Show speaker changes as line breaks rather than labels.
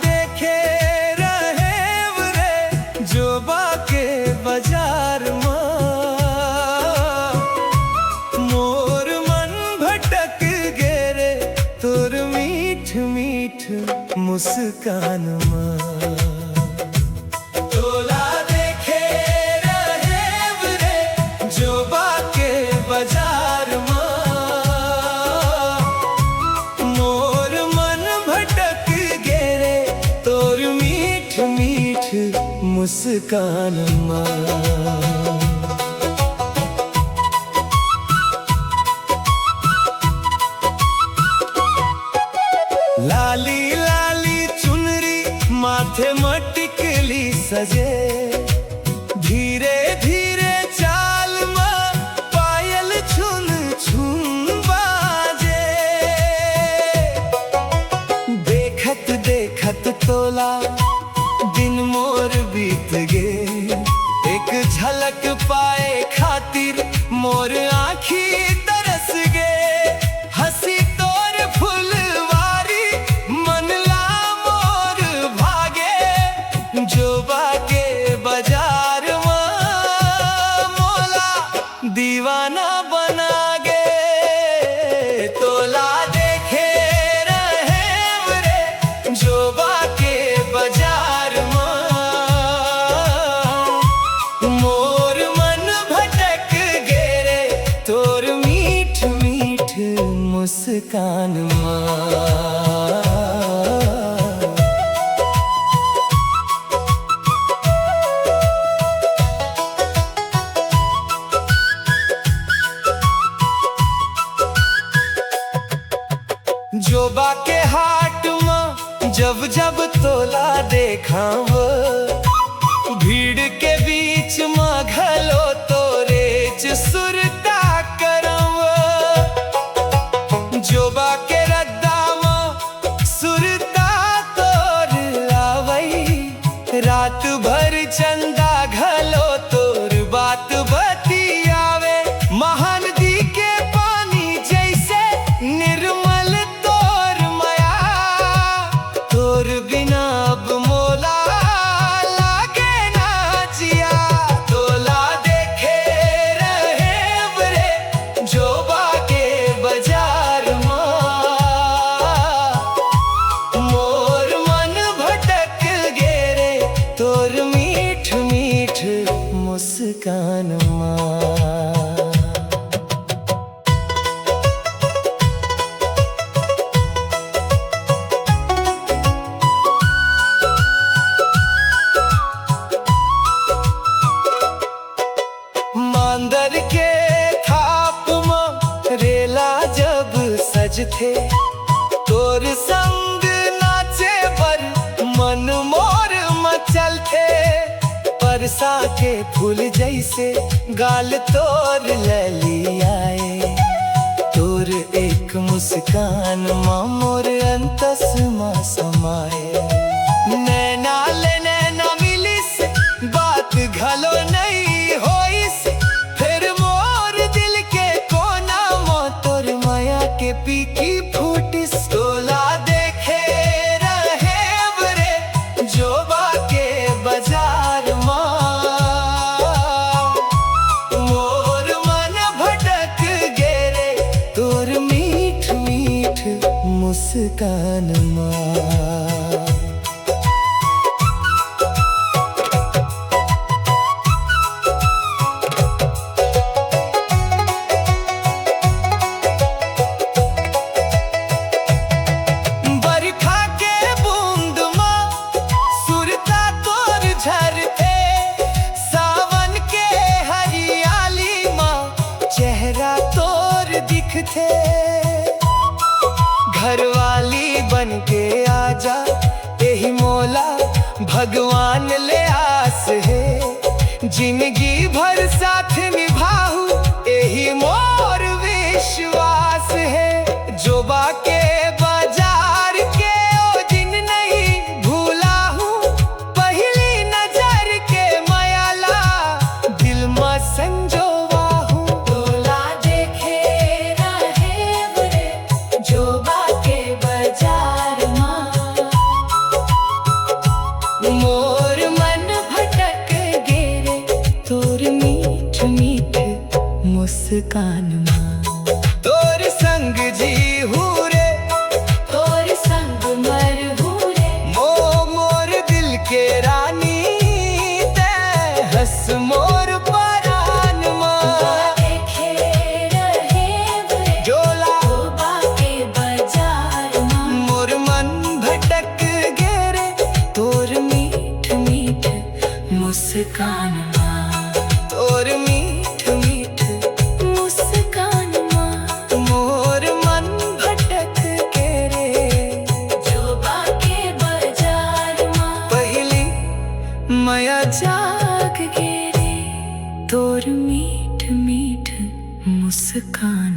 देखे रहेव रे जोबा के बाजार माँ। मोर मन भटक गे रे तोर मीठ मीठ मुस्कान माँ। तोला देखे रहेव रे जोबा के बाजार माँ। मोर मन भटक गे रे तोर मीठ मीठ मुस्कान माँ। लाली लाली चुनरी माथे मटिकली सजे, धीरे धीरे चाल में पायल छुन छुन बाजे। देखत देखत तोला दिन मोर बीत गे, एक झलक पाए खातिर मोर आँखी तरस गे। हंसी तोर फुलवारी मन ला मोर भागे, जोबा के बाजार में मोला दीवाना बना गे। तोला देखे रहेव रे जोबा के बाजार में। मोर मन भटक गे रे तोर मीठ मीठ मुस्कान माँ। जोबा के हाट में जब जब तोला देखाव, भीड़ के बीच में घलो तोरेच सुरता करव। जोबा के रद्दा में सुरता तोर आवई, रात भर चंदा घलो तोर बात बतियावे। महानदी के पानी जैसे निर्मल तोर माया, तोर बिना अब मोला लागे ना जिया। तोला देखे रहेव रे जोबा के बाजार माँ। मोर मन भटक गे रे तोर मीठ मीठ मुस्कान माँ। मांदर के थाप में रेला जब सजथे, तोर संग नाचे पर मन मोर मचल थे। परसा के फूल जैसे गाल तोर लली आए, तोर एक मुस्कान माँ मोर अंतस माँ समाए। नैना ले नैना मिलिस बात घलो नहीं होइस, फिर मोर दिल के कोना मो तोर माया के पीकी फूटिस। तोला देखे रहेव रे जोबा के बाजार माँ। मोर मन भटक गे रे तोर मीठ मीठ मुस्कान माँ। बरखा के बूंद माँ सुरता तोर झरते, सावन के हरियाली माँ चेहरा तोर दिखते। घरवाली बन के आजा यही मोला भगवान ले आस है। जिंदगी भर साथ निभाहू यही मोर विश्वास है। जोबा के बाजार के ओ दिन नहीं भूला हूँ, पहली नजर के मायाला दिल में संजोवा हूँ।
तोला देखे रहेव रे जोबा के बाजार माँ।
मुस्कान माँ। तोर संग जी हूरे,
तोर संग मर हूरे,
मोर दिल के रानी ते हंस मोर परान माँ।
देखे रहे वे
जोला
जोबा के बाजार माँ।
मोर मन भटक गेरे, तोर मीठ मीठ मुस्कान माँ। तोर मीठ मीठ
मुस्कान माँ।
मोर मन भटक गेरे,
जोबा के बाजार माँ।
पहली माया
जाग गे रे,
तोर मीठ मीठ मुस्कान